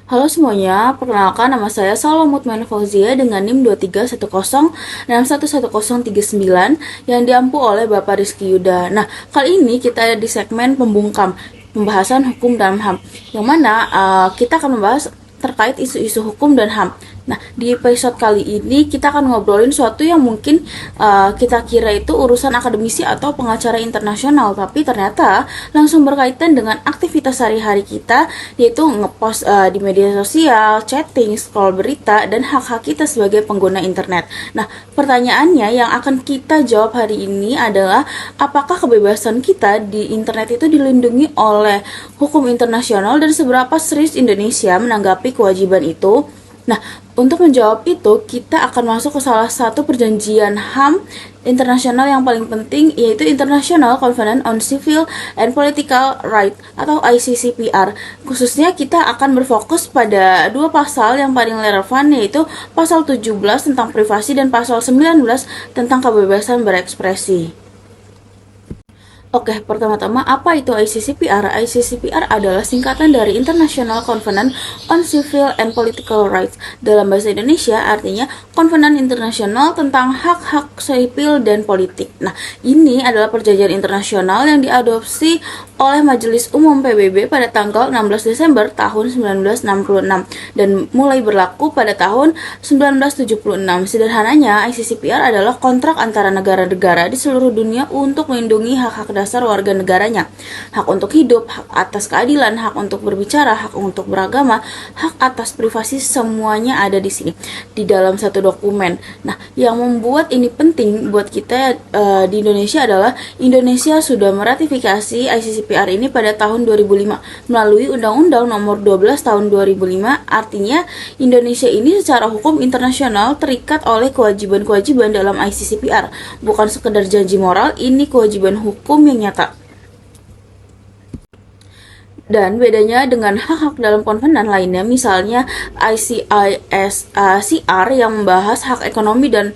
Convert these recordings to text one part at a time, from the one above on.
Halo semuanya, perkenalkan nama saya Salwa Mutmain Fauzia dengan NIM 2310611039 yang diampu oleh Bapak Rizky Yuda. Nah, kali ini kita ada di segmen pembungkam, pembahasan hukum dan HAM, yang mana kita akan membahas terkait isu-isu hukum dan HAM. Nah, di episode kali ini kita akan ngobrolin suatu yang mungkin kita kira itu urusan akademisi atau pengacara internasional, tapi ternyata langsung berkaitan dengan aktivitas sehari-hari kita, yaitu ngepost di media sosial, chatting, scroll berita, dan hak-hak kita sebagai pengguna internet. Nah, pertanyaannya yang akan kita jawab hari ini adalah apakah kebebasan kita di internet itu dilindungi oleh hukum internasional dan seberapa serius Indonesia menanggapi kewajiban itu? Nah, untuk menjawab itu, kita akan masuk ke salah satu perjanjian HAM internasional yang paling penting, yaitu International Covenant on Civil and Political Rights atau ICCPR. Khususnya kita akan berfokus pada dua pasal yang paling relevan, yaitu pasal 17 tentang privasi dan pasal 19 tentang kebebasan berekspresi. Oke, pertama-tama apa itu ICCPR? ICCPR adalah singkatan dari International Covenant on Civil and Political Rights. Dalam bahasa Indonesia artinya Konvenan Internasional tentang hak-hak sipil dan politik. Nah, ini adalah perjanjian internasional yang diadopsi oleh Majelis Umum PBB pada tanggal 16 Desember tahun 1966 dan mulai berlaku pada tahun 1976. Sederhananya, ICCPR adalah kontrak antara negara-negara di seluruh dunia untuk melindungi hak-hak dasar warga negaranya. Hak untuk hidup, hak atas keadilan, hak untuk berbicara, hak untuk beragama, hak atas privasi, semuanya ada di sini di dalam satu dokumen. Nah, yang membuat ini penting buat kita di Indonesia adalah Indonesia sudah meratifikasi ICCPR ini pada tahun 2005 melalui Undang-Undang Nomor 12 Tahun 2005. Artinya Indonesia ini secara hukum internasional terikat oleh kewajiban-kewajiban dalam ICCPR, bukan sekedar janji moral, ini kewajiban hukum yang nyata. Dan bedanya dengan hak-hak dalam konvenan lainnya, misalnya ICISCR yang membahas hak ekonomi dan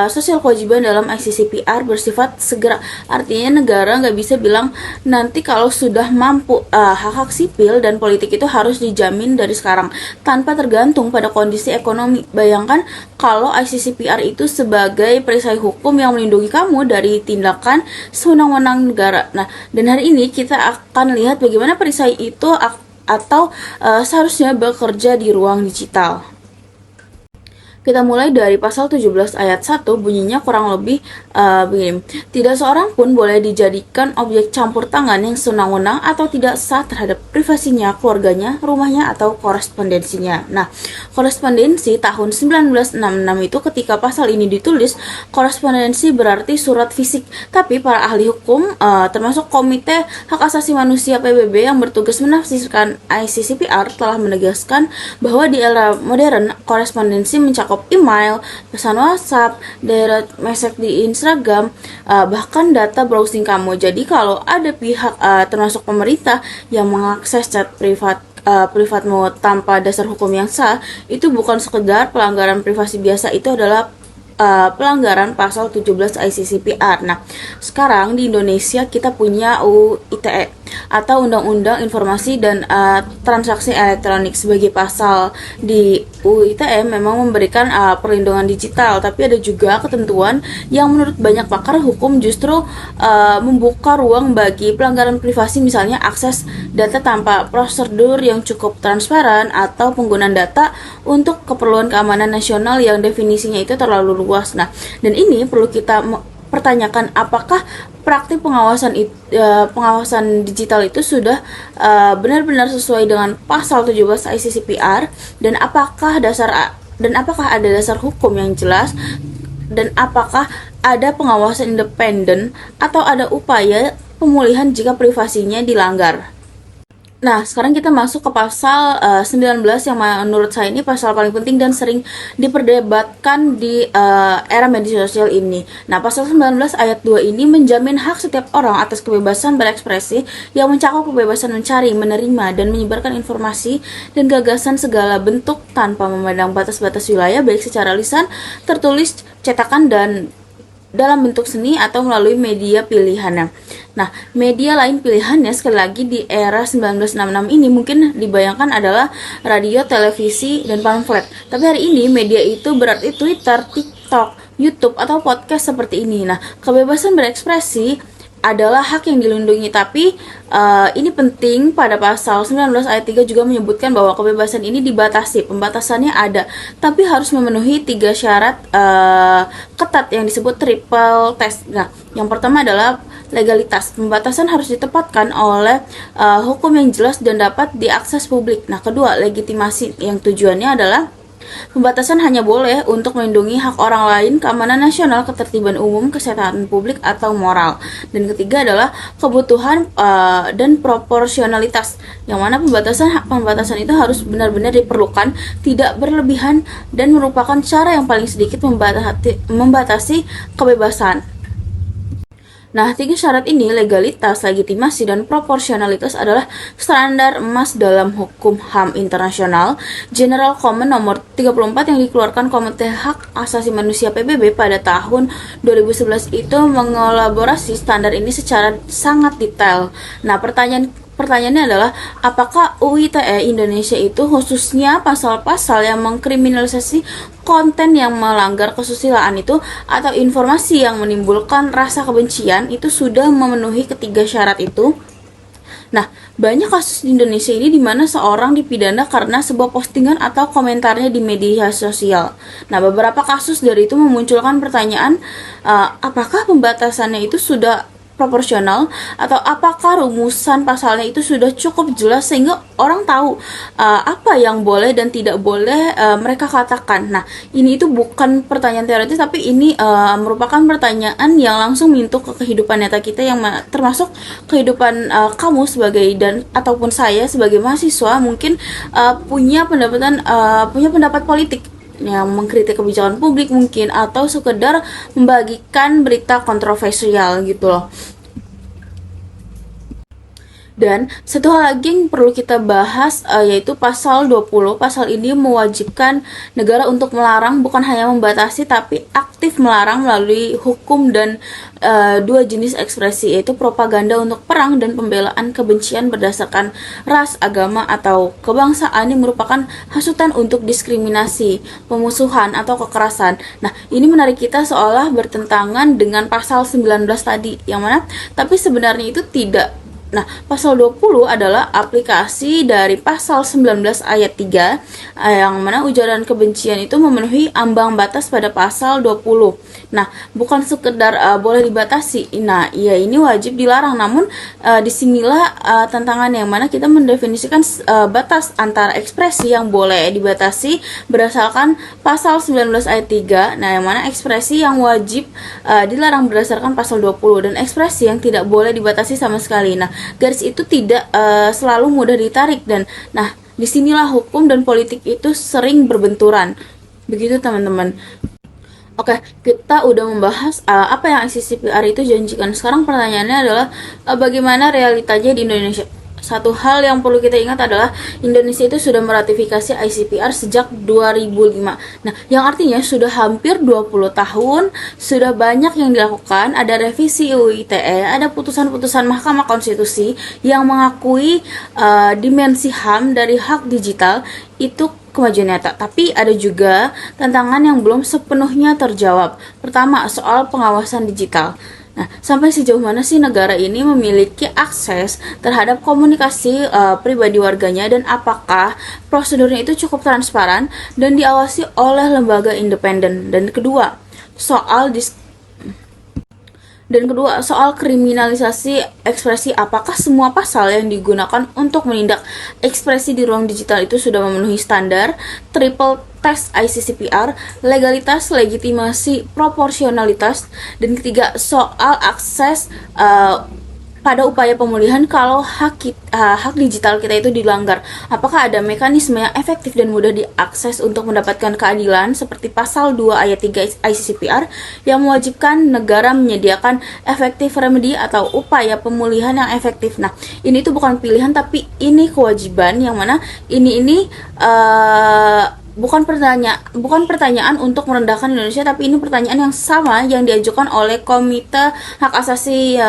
sosial kewajiban dalam ICCPR bersifat segera. Artinya negara nggak bisa bilang nanti kalau sudah mampu, hak-hak sipil dan politik itu harus dijamin dari sekarang tanpa tergantung pada kondisi ekonomi. Bayangkan kalau ICCPR itu sebagai perisai hukum yang melindungi kamu dari tindakan sewenang-wenang negara. Nah, dan hari ini kita akan lihat bagaimana perisai itu atau seharusnya bekerja di ruang digital. Kita mulai dari pasal 17 ayat 1, bunyinya kurang lebih begini. Tidak seorang pun boleh dijadikan objek campur tangan yang senang-wenang atau tidak sah terhadap privasinya, keluarganya, rumahnya, atau korespondensinya. Nah, korespondensi tahun 1966 itu ketika pasal ini ditulis, korespondensi berarti surat fisik. Tapi para ahli hukum, termasuk Komite Hak Asasi Manusia PBB yang bertugas menafsirkan ICCPR telah menegaskan bahwa di era modern, korespondensi mencakup email, pesan WhatsApp, direct message di Instagram, bahkan data browsing kamu. Jadi kalau ada pihak termasuk pemerintah yang mengakses chat privatmu tanpa dasar hukum yang sah, itu bukan sekedar pelanggaran privasi biasa, itu adalah pelanggaran pasal 17 ICCPR. Nah, sekarang di Indonesia kita punya UU ITE atau Undang-Undang Informasi dan Transaksi Elektronik. Sebagai pasal di UU ITE memang memberikan perlindungan digital, tapi ada juga ketentuan yang menurut banyak pakar hukum justru membuka ruang bagi pelanggaran privasi, misalnya akses data tanpa prosedur yang cukup transparan atau penggunaan data untuk keperluan keamanan nasional yang definisinya itu terlalu luas. Nah, dan ini perlu kita pertanyakan, apakah praktik pengawasan digital itu sudah benar-benar sesuai dengan pasal 17 ICCPR, dan apakah ada dasar hukum yang jelas, dan apakah ada pengawasan independen atau ada upaya pemulihan jika privasinya dilanggar. Nah, sekarang kita masuk ke pasal 19 yang menurut saya ini pasal paling penting dan sering diperdebatkan di era media sosial ini. Nah, pasal 19 ayat 2 ini menjamin hak setiap orang atas kebebasan berekspresi yang mencakup kebebasan mencari, menerima, dan menyebarkan informasi dan gagasan segala bentuk tanpa memandang batas-batas wilayah, baik secara lisan, tertulis, cetakan, dan dalam bentuk seni atau melalui media pilihannya. Nah, media lain pilihannya sekali lagi di era 1966 ini mungkin dibayangkan adalah radio, televisi, dan pamflet. Tapi hari ini media itu berarti Twitter, TikTok, YouTube, atau podcast seperti ini. Nah, kebebasan berekspresi adalah hak yang dilindungi, tapi ini penting, pada pasal 19 ayat 3 juga menyebutkan bahwa kebebasan ini dibatasi. Pembatasannya ada, tapi harus memenuhi 3 syarat ketat yang disebut triple test. Nah, yang pertama adalah legalitas. Pembatasan harus ditempatkan oleh hukum yang jelas dan dapat diakses publik. Nah, kedua, legitimasi, yang tujuannya adalah pembatasan hanya boleh untuk melindungi hak orang lain, keamanan nasional, ketertiban umum, kesehatan publik, atau moral. Dan ketiga adalah kebutuhan dan proporsionalitas, yang mana pembatasan itu harus benar-benar diperlukan, tidak berlebihan, dan merupakan cara yang paling sedikit membatasi kebebasan. Nah, 3 syarat ini, legalitas, legitimasi, dan proporsionalitas, adalah standar emas dalam hukum HAM internasional General Common nomor 34 yang dikeluarkan Komite Hak Asasi Manusia PBB pada tahun 2011 itu mengelaborasi standar ini secara sangat detail. Nah, pertanyaannya adalah, apakah UU ITE Indonesia itu khususnya pasal-pasal yang mengkriminalisasi konten yang melanggar kesusilaan itu atau informasi yang menimbulkan rasa kebencian itu sudah memenuhi ketiga syarat itu? Nah, banyak kasus di Indonesia ini di mana seorang dipidana karena sebuah postingan atau komentarnya di media sosial. Nah, beberapa kasus dari itu memunculkan pertanyaan, apakah pembatasannya itu sudah proporsional, atau apakah rumusan pasalnya itu sudah cukup jelas sehingga orang tahu apa yang boleh dan tidak boleh mereka katakan. Nah, ini itu bukan pertanyaan teoritis, tapi ini merupakan pertanyaan yang langsung menyentuh ke kehidupan nyata kita, yang termasuk kehidupan kamu sebagai ataupun saya sebagai mahasiswa mungkin punya pendapat politik yang mengkritik kebijakan publik mungkin, atau sekedar membagikan berita kontroversial gitu loh. Dan satu hal lagi yang perlu kita bahas yaitu pasal 20. Pasal ini mewajibkan negara untuk melarang, bukan hanya membatasi, tapi aktif melarang melalui hukum dan 2 jenis ekspresi, yaitu propaganda untuk perang dan pembelaan kebencian berdasarkan ras, agama, atau kebangsaan yang merupakan hasutan untuk diskriminasi, pemusuhan, atau kekerasan. Nah, ini menarik kita seolah bertentangan dengan pasal 19 tadi, yang mana tapi sebenarnya itu tidak. Nah, pasal 20 adalah aplikasi dari pasal 19 ayat 3 yang mana ujaran kebencian itu memenuhi ambang batas pada pasal 20. Nah, bukan sekedar boleh dibatasi. Nah, ya ini wajib dilarang. Namun disinilah tantangan yang mana kita mendefinisikan batas antara ekspresi yang boleh dibatasi berdasarkan pasal 19 ayat 3. Nah, yang mana ekspresi yang wajib dilarang berdasarkan pasal 20 dan ekspresi yang tidak boleh dibatasi sama sekali. Nah, garis itu tidak selalu mudah ditarik, dan nah disinilah hukum dan politik itu sering berbenturan. Begitu teman-teman. Oke, kita udah membahas apa yang ICCPR itu janjikan. Sekarang pertanyaannya adalah bagaimana realitanya di Indonesia. Satu hal yang perlu kita ingat adalah Indonesia itu sudah meratifikasi ICCPR sejak 2005. Nah, yang artinya sudah hampir 20 tahun, sudah banyak yang dilakukan, ada revisi UU ITE, ada putusan-putusan Mahkamah Konstitusi yang mengakui dimensi HAM dari hak digital itu kemajuan nyata. Tapi ada juga tantangan yang belum sepenuhnya terjawab. Pertama, soal pengawasan digital. Nah, sampai sejauh mana sih negara ini memiliki akses terhadap komunikasi pribadi warganya, dan apakah prosedurnya itu cukup transparan dan diawasi oleh lembaga independen? Dan kedua, soal kriminalisasi ekspresi, apakah semua pasal yang digunakan untuk menindak ekspresi di ruang digital itu sudah memenuhi standar triple test ICCPR, legalitas, legitimasi, proporsionalitas? Dan ketiga, soal akses pada upaya pemulihan kalau hak digital kita itu dilanggar. Apakah ada mekanisme yang efektif dan mudah diakses untuk mendapatkan keadilan seperti pasal 2 ayat 3 ICCPR yang mewajibkan negara menyediakan efektif remedi atau upaya pemulihan yang efektif. Nah, ini tuh bukan pilihan tapi ini kewajiban, yang mana ini bukan pertanyaan untuk merendahkan Indonesia, tapi ini pertanyaan yang sama yang diajukan oleh Komite Hak Asasi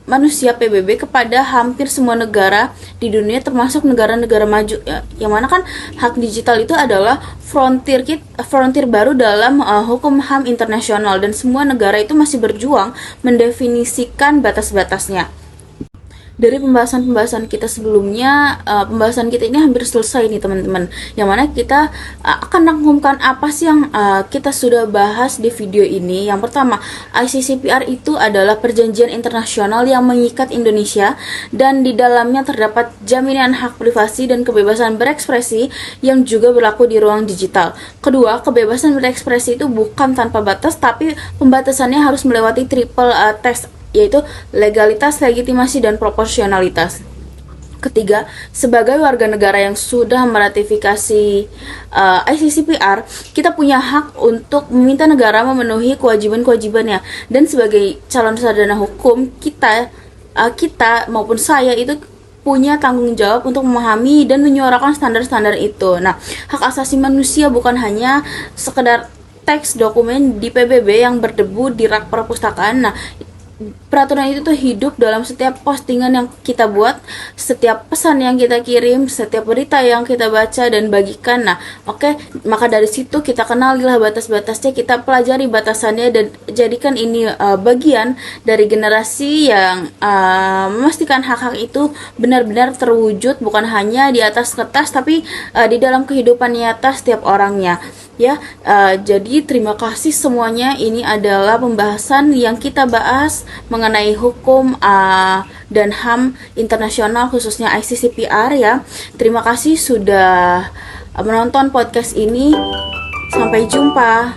Manusia PBB kepada hampir semua negara di dunia, termasuk negara-negara maju ya. Yang mana kan hak digital itu adalah frontier baru dalam hukum HAM internasional, dan semua negara itu masih berjuang mendefinisikan batas-batasnya. Dari pembahasan kita sebelumnya, pembahasan kita ini hampir selesai nih teman-teman, yang mana kita akan rangkumkan apa sih yang kita sudah bahas di video ini. Yang pertama, ICCPR itu adalah perjanjian internasional yang mengikat Indonesia, dan di dalamnya terdapat jaminan hak privasi dan kebebasan berekspresi yang juga berlaku di ruang digital. Kedua, kebebasan berekspresi itu bukan tanpa batas, tapi pembatasannya harus melewati triple test, yaitu legalitas, legitimasi, dan proporsionalitas. Ketiga, sebagai warga negara yang sudah meratifikasi ICCPR, kita punya hak untuk meminta negara memenuhi kewajiban-kewajibannya. Dan sebagai calon sarjana hukum, kita maupun saya itu punya tanggung jawab untuk memahami dan menyuarakan standar-standar itu. Nah, hak asasi manusia bukan hanya sekedar teks dokumen di PBB yang berdebu di rak perpustakaan. Nah, peraturan itu tuh hidup dalam setiap postingan yang kita buat, setiap pesan yang kita kirim, setiap berita yang kita baca dan bagikan. Nah, maka dari situ kita kenalilah batas-batasnya, kita pelajari batasannya, dan jadikan ini bagian dari generasi yang memastikan hak-hak itu benar-benar terwujud, bukan hanya di atas kertas, tapi di dalam kehidupan nyata setiap orangnya. Ya, jadi terima kasih semuanya. Ini adalah pembahasan yang kita bahas mengenai hukum dan HAM internasional, khususnya ICCPR ya. Terima kasih sudah menonton podcast ini. Sampai jumpa.